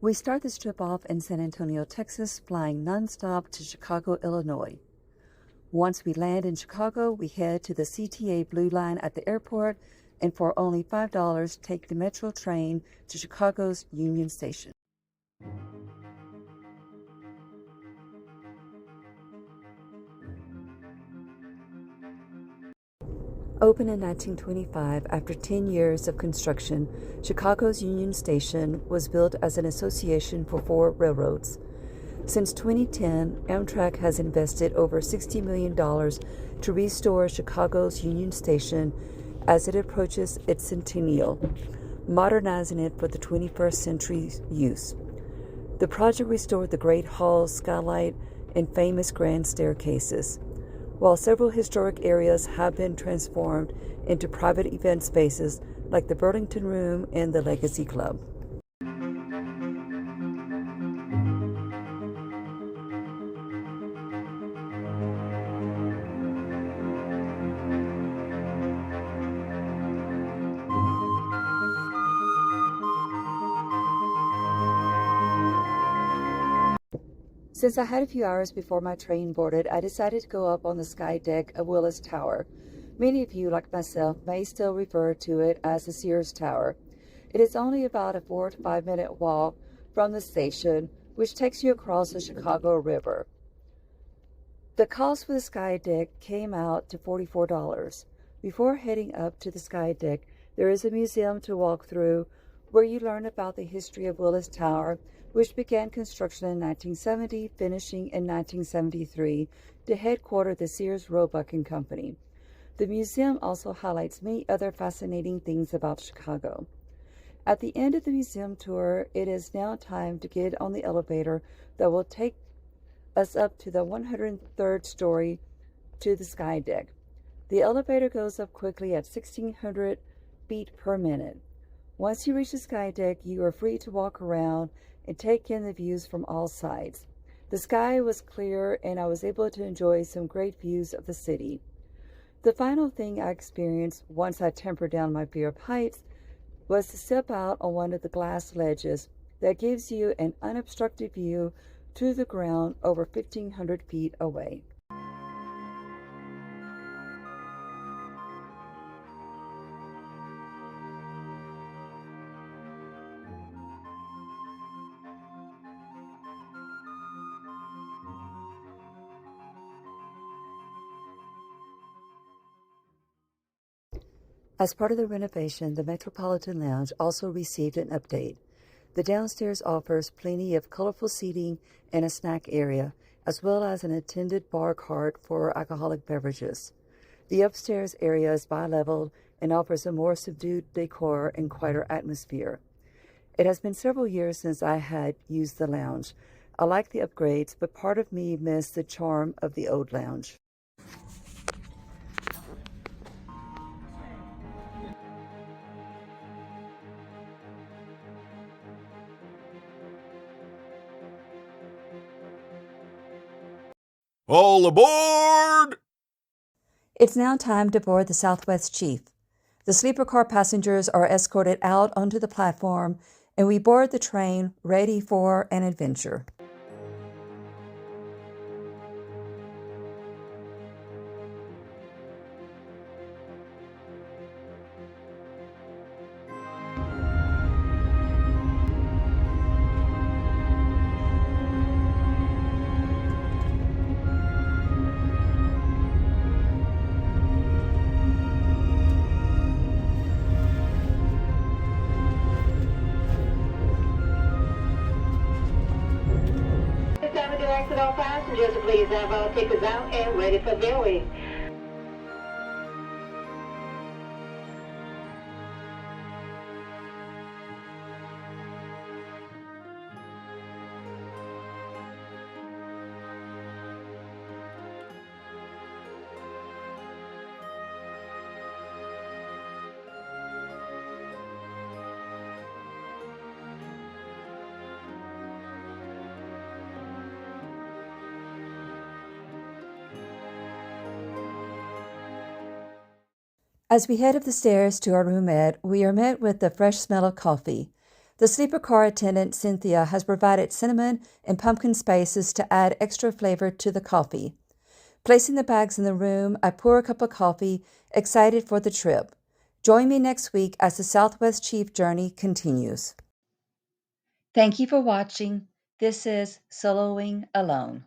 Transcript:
We start this trip off in San Antonio, Texas, flying nonstop to Chicago, Illinois. Once we land in Chicago, we head to the CTA Blue Line at the airport, and for only $5, take the Metro train to Chicago's Union Station. Opened in 1925, after 10 years of construction, Chicago's Union Station was built as an association for 4 railroads. Since 2010, Amtrak has invested over $60 million to restore Chicago's Union Station as it approaches its centennial, modernizing it for the 21st century use. The project restored the Great Hall skylight and famous grand staircases, while several historic areas have been transformed into private event spaces like the Burlington Room and the Legacy Club. Since I had a few hours before my train boarded, I decided to go up on the Skydeck of Willis Tower. Many of you, like myself, may still refer to it as the Sears Tower. It is only about a 4 to 5 minute walk from the station, which takes you across the Chicago River. The cost for the Skydeck came out to $44. Before heading up to the Skydeck, there is a museum to walk through where you learn about the history of Willis Tower, which began construction in 1970, finishing in 1973 to headquarter the Sears Roebuck and Company. The museum also highlights many other fascinating things about Chicago. At the end of the museum tour, it is now time to get on the elevator that will take us up to the 103rd story to the Skydeck. The elevator goes up quickly at 1,600 feet per minute. Once you reach the Skydeck, you are free to walk around and take in the views from all sides. The sky was clear and I was able to enjoy some great views of the city. The final thing I experienced once I tempered down my fear of heights was to step out on one of the glass ledges that gives you an unobstructed view to the ground over 1,500 feet away. As part of the renovation, the Metropolitan Lounge also received an update. The downstairs offers plenty of colorful seating and a snack area, as well as an attended bar cart for alcoholic beverages. The upstairs area is bi-leveled and offers a more subdued decor and quieter atmosphere. It has been several years since I had used the lounge. I like the upgrades, but part of me missed the charm of the old lounge. All aboard! It's now time to board the Southwest Chief. The sleeper car passengers are escorted out onto the platform, and we board the train ready for an adventure. Exit all passengers, please have our tickets out and ready for viewing. As we head up the stairs to our roomette, we are met with the fresh smell of coffee. The sleeper car attendant, Cynthia, has provided cinnamon and pumpkin spices to add extra flavor to the coffee. Placing the bags in the room, I pour a cup of coffee, excited for the trip. Join me next week as the Southwest Chief journey continues. Thank you for watching. This is Soloing Alone.